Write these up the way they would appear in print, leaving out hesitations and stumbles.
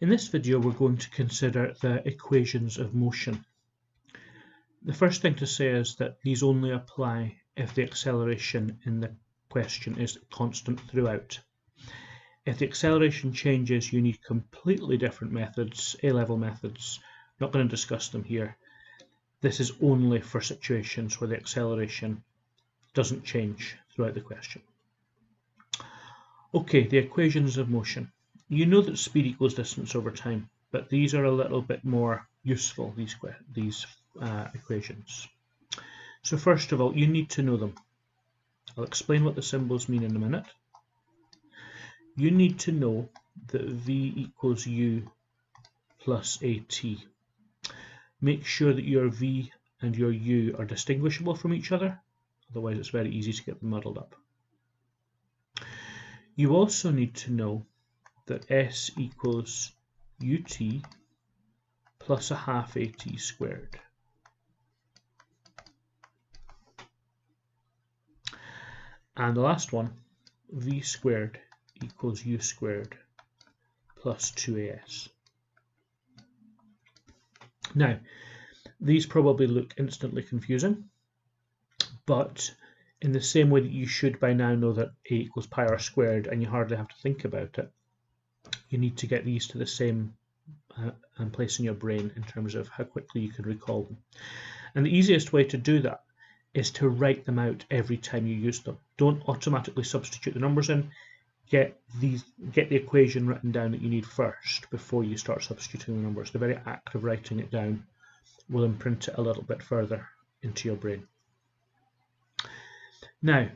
In this video, we're going to consider the equations of motion. The first thing to say is that these only apply if the acceleration in the question is constant throughout. If the acceleration changes, you need completely different methods, A-level methods. Not going to discuss them here. This is only for situations where the acceleration doesn't change throughout the question. Okay, the equations of motion. You know that speed equals distance over time, but these are a little bit more useful, these equations. So first of all, you need to know them. I'll explain what the symbols mean in a minute. You need to know that V equals U plus AT. Make sure that your V and your U are distinguishable from each other, otherwise it's very easy to get them muddled up. You also need to know that S equals UT plus a half AT squared. And the last one, V squared equals U squared plus 2AS. Now, these probably look instantly confusing, but in the same way that you should by now know that A equals pi r squared and you hardly have to think about it, you need to get these to the same place in your brain in terms of how quickly you can recall them. And the easiest way to do that is to write them out every time you use them. Don't automatically substitute the numbers in. Get the equation written down that you need first before you start substituting the numbers. The very act of writing it down will imprint it a little bit further into your brain. Now,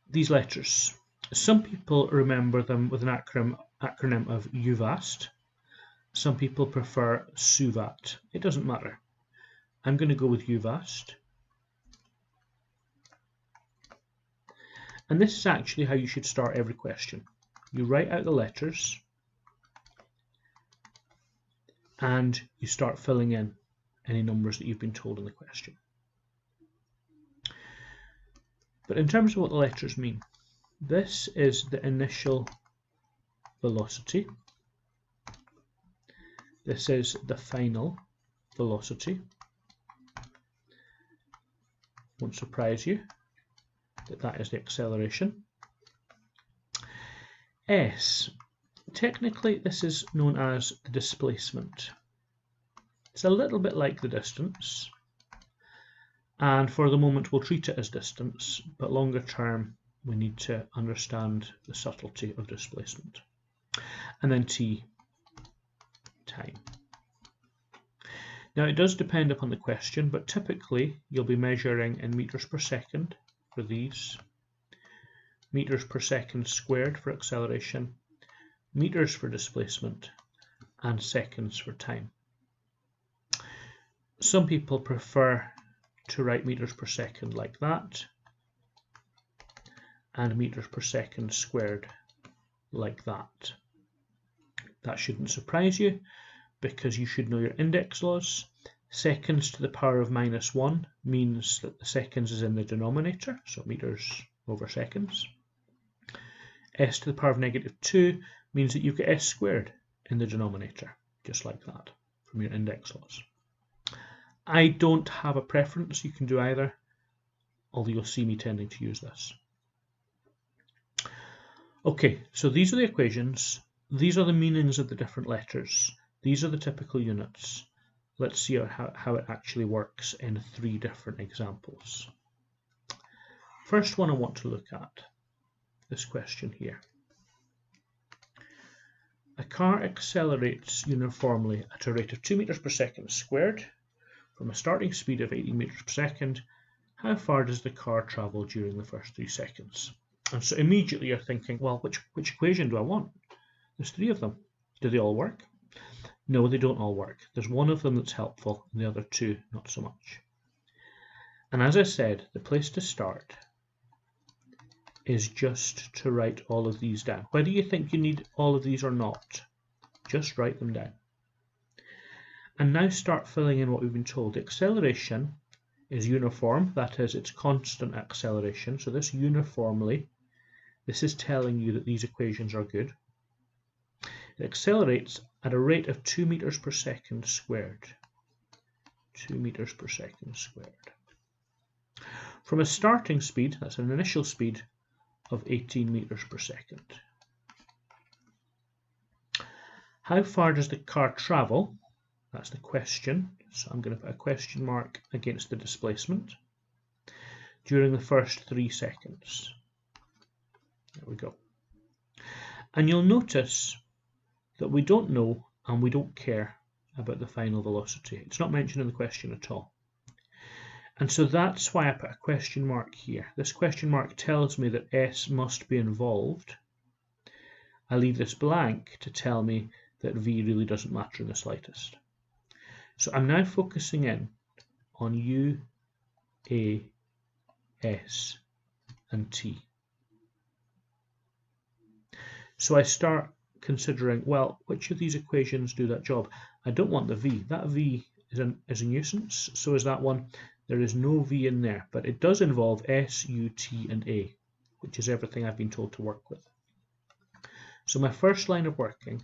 these letters. Some people remember them with an acronym of UVAST. Some people prefer SUVAT. It doesn't matter. I'm going to go with UVAST. And this is actually how you should start every question. You write out the letters and you start filling in any numbers that you've been told in the question. But in terms of what the letters mean, this is the initial velocity. This is the final velocity. Won't surprise you that that is the acceleration. S, technically this is known as the displacement. It's a little bit like the distance, and for the moment we'll treat it as distance, but longer term we need to understand the subtlety of displacement. And then T, time. Now it does depend upon the question, but typically you'll be measuring in meters per second for these, meters per second squared for acceleration, meters for displacement, and seconds for time. Some people prefer to write meters per second like that, and meters per second squared like that. That shouldn't surprise you, because you should know your index laws. Seconds to the power of -1 means that the seconds is in the denominator, so meters over seconds. S to the power of -2 means that you get S squared in the denominator, just like that, from your index laws. I don't have a preference, you can do either, although you'll see me tending to use this. Okay, so these are the equations, these are the meanings of the different letters, these are the typical units. Let's see how it actually works in 3 different examples. First one I want to look at, this question here. A car accelerates uniformly at a rate of 2 meters per second squared from a starting speed of 80 meters per second. How far does the car travel during the first 3 seconds? And so immediately you're thinking, well, which equation do I want? There's 3 of them. Do they all work? No, they don't all work. There's one of them that's helpful and the other 2 not so much. And as I said, the place to start is just to write all of these down. Whether you think you need all of these or not, just write them down. And now start filling in what we've been told. The acceleration is uniform, that is, it's constant acceleration. So this uniformly, this is telling you that these equations are good. It accelerates at a rate of 2 meters per second squared. 2 meters per second squared. From a starting speed, that's an initial speed of 18 meters per second. How far does the car travel? That's the question. So I'm going to put a question mark against the displacement during the first 3 seconds. There we go. And you'll notice that we don't know and we don't care about the final velocity. It's not mentioned in the question at all. And so that's why I put a question mark here. This question mark tells me that S must be involved. I leave this blank to tell me that V really doesn't matter in the slightest. So I'm now focusing in on U, A, S, and T. So I start considering, well, which of these equations do that job? I don't want the V. That V is a nuisance. So is that one. There is no V in there, but it does involve S, U, T, and A, which is everything I've been told to work with. So my first line of working,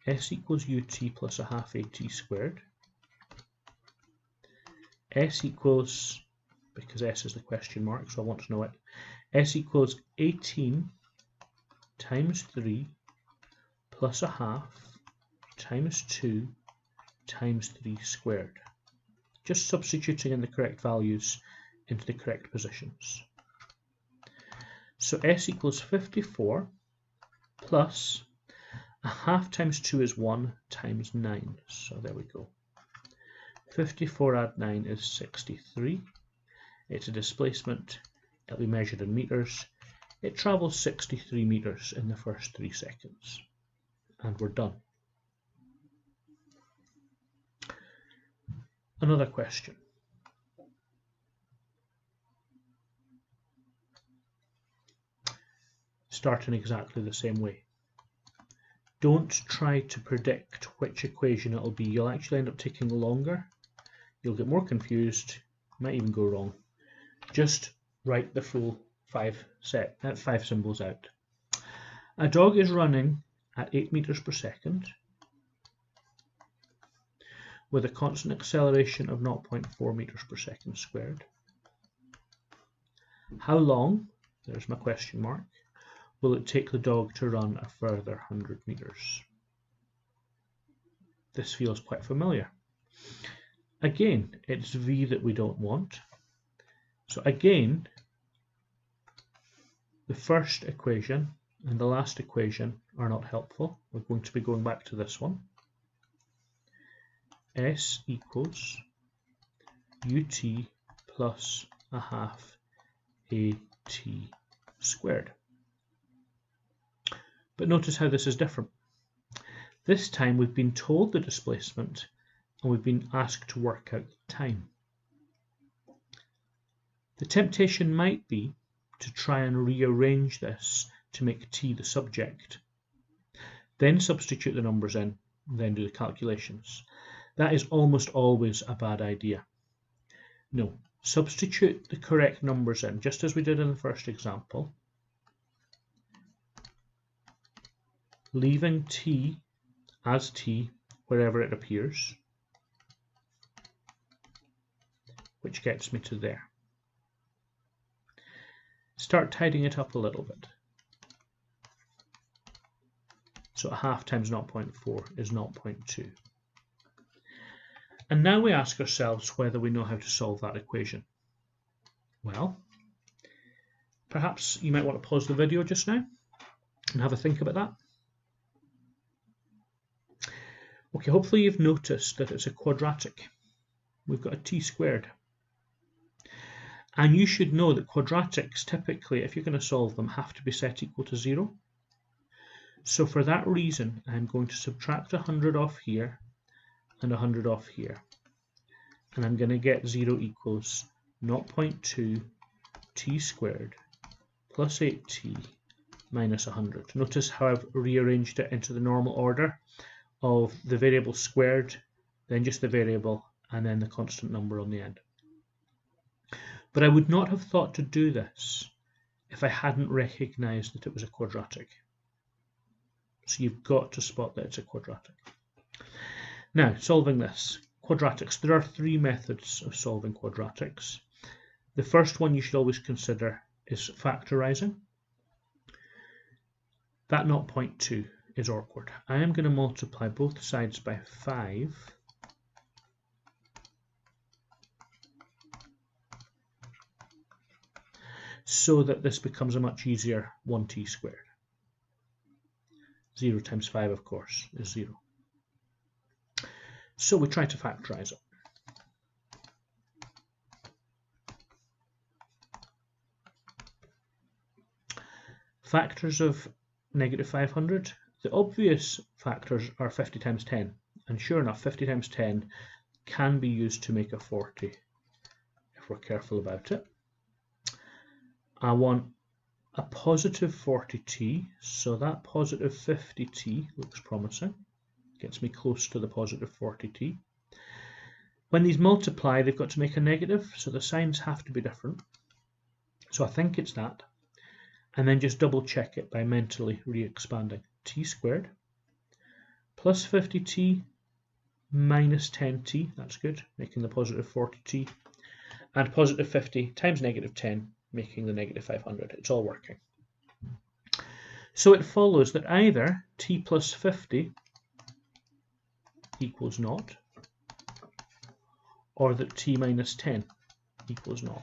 S equals UT plus a half AT squared. S equals, because S is the question mark, so I want to know it, S equals 18 times 3 plus a half times 2 times 3 squared. Just substituting in the correct values into the correct positions. So S equals 54 plus a half times 2 is 1 times 9. So there we go. 54 add 9 is 63. It's a displacement. It'll be measured in meters. It travels 63 meters in the first 3 seconds. And we're done. Another question. Start in exactly the same way. Don't try to predict which equation it'll be. You'll actually end up taking longer. You'll get more confused. Might even go wrong. Just write the full 5 symbols out. A dog is running at 8 meters per second with a constant acceleration of 0.4 meters per second squared. How long, there's my question mark, will it take the dog to run a further 100 meters? This feels quite familiar. Again, it's V that we don't want. So again, the first equation and the last equation are not helpful. We're going to be going back to this one. S equals UT plus a half AT squared. But notice how this is different. This time we've been told the displacement and we've been asked to work out the time. The temptation might be to try and rearrange this to make t the subject, then substitute the numbers in, and then do the calculations. That is almost always a bad idea. No, substitute the correct numbers in, just as we did in the first example, leaving t as t wherever it appears, which gets me to there. Start tidying it up a little bit. So a half times 0.4 is 0.2. And now we ask ourselves whether we know how to solve that equation. Well, perhaps you might want to pause the video just now and have a think about that. Okay, hopefully you've noticed that it's a quadratic. We've got a t squared. And you should know that quadratics typically, if you're going to solve them, have to be set equal to 0. So for that reason, I'm going to subtract 100 off here and 100 off here. And I'm going to get 0 equals 0.2 t squared plus 8t minus 100. Notice how I've rearranged it into the normal order of the variable squared, then just the variable, and then the constant number on the end. But I would not have thought to do this if I hadn't recognized that it was a quadratic. So you've got to spot that it's a quadratic. Now, solving this. Quadratics. There are three methods of solving quadratics. The first one you should always consider is factorising. That 0.2 is awkward. I am going to multiply both sides by 5 so that this becomes a much easier 1t squared. 0 times 5, of course, is 0. So we try to factorise it. Factors of negative 500. The obvious factors are 50 times 10. And sure enough, 50 times 10 can be used to make a 40 if we're careful about it. I want a positive 40t, so that positive 50t looks promising. Gets me close to the positive 40t. When these multiply, they've got to make a negative, so the signs have to be different. So I think it's that. And then just double check it by mentally re-expanding. T squared plus 50t minus 10t, that's good, making the positive 40t, and positive 50 times negative 10, making the negative 500. It's all working. So it follows that either t plus 50 equals 0, or that t minus 10 equals 0.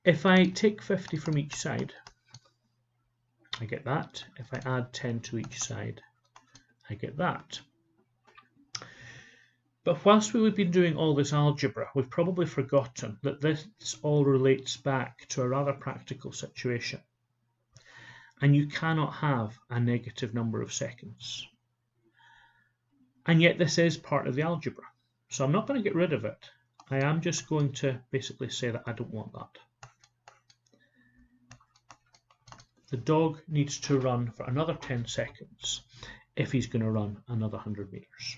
If I take 50 from each side, I get that. If I add 10 to each side, I get that. But whilst we've been doing all this algebra, we've probably forgotten that this all relates back to a rather practical situation. And you cannot have a negative number of seconds. And yet this is part of the algebra. So I'm not going to get rid of it. I am just going to basically say that I don't want that. The dog needs to run for another 10 seconds if he's going to run another 100 meters.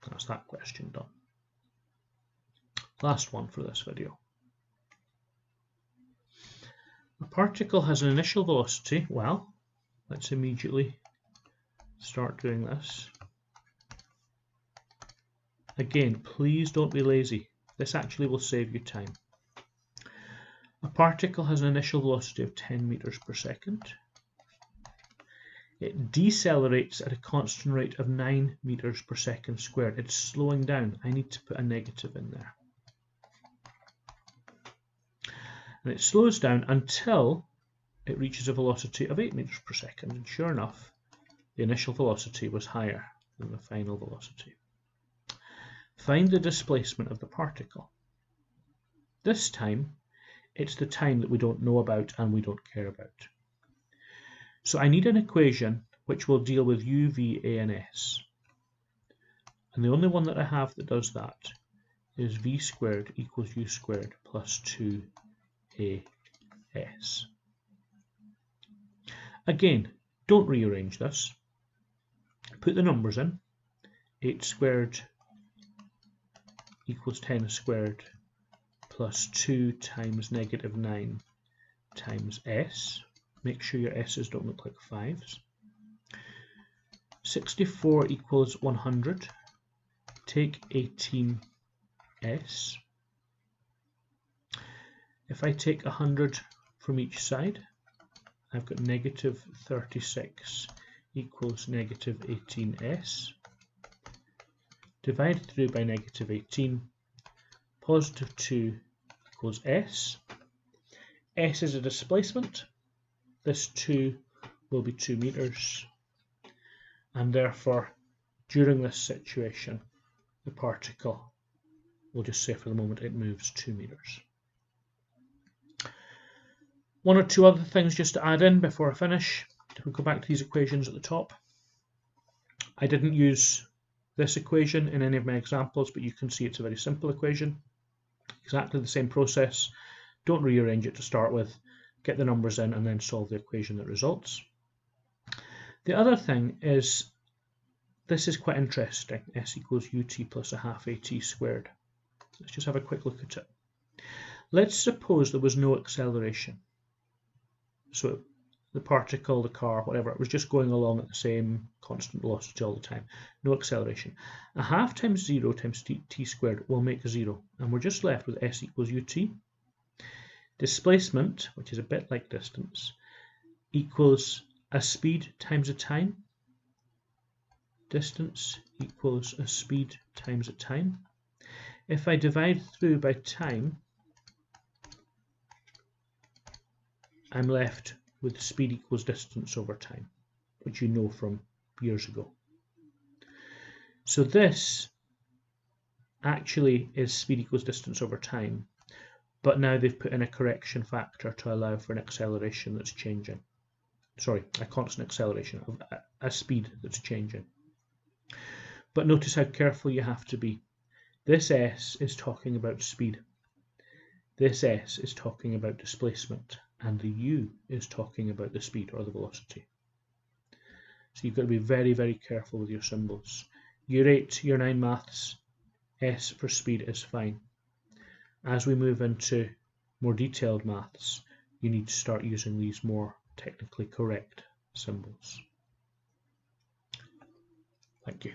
That's that question done. Last one for this video. A particle has an initial velocity. Well, let's immediately start doing this. Again, please don't be lazy. This actually will save you time. A particle has an initial velocity of 10 meters per second. It decelerates at a constant rate of 9 meters per second squared. It's slowing down. I need to put a negative in there. And it slows down until it reaches a velocity of 8 meters per second. And sure enough, the initial velocity was higher than the final velocity. Find the displacement of the particle. This time, it's the time that we don't know about and we don't care about. So I need an equation which will deal with u, v, a, and s. And the only one that I have that does that is v squared equals u squared plus 2as. Again, don't rearrange this. Put the numbers in. 8 squared equals 10 squared plus 2 times negative 9 times s. Make sure your s's don't look like 5s. 64 equals 100. Take 18s. If I take 100 from each side, I've got negative 36 equals negative 18s. Divide through by negative 18. Positive 2 equals s. S is a displacement. This 2 will be 2 meters. And therefore, during this situation, the particle, we'll just say for the moment, it moves 2 meters. One or two other things just to add in before I finish. We'll go back to these equations at the top. I didn't use this equation in any of my examples, but you can see it's a very simple equation. Exactly the same process. Don't rearrange it to start with. Get the numbers in and then solve the equation that results. The other thing is, this is quite interesting. S equals ut plus a half at squared. Let's just have a quick look at it. Let's suppose there was no acceleration. So the particle, the car, whatever, it was just going along at the same constant velocity all the time, no acceleration. A half times 0 times t squared will make 0, and we're just left with s equals ut. Displacement, which is a bit like distance, equals a speed times a time. Distance equals a speed times a time. If I divide through by time, I'm left with speed equals distance over time, which you know from years ago. So this actually is speed equals distance over time, but now they've put in a correction factor to allow for an acceleration that's changing. Sorry, a constant acceleration of a speed that's changing. But notice how careful you have to be. This S is talking about speed. This S is talking about displacement, and the U is talking about the speed or the velocity. So you've got to be very, very careful with your symbols. Year 8, Year 9 maths, S for speed is fine. As we move into more detailed maths, you need to start using these more technically correct symbols. Thank you.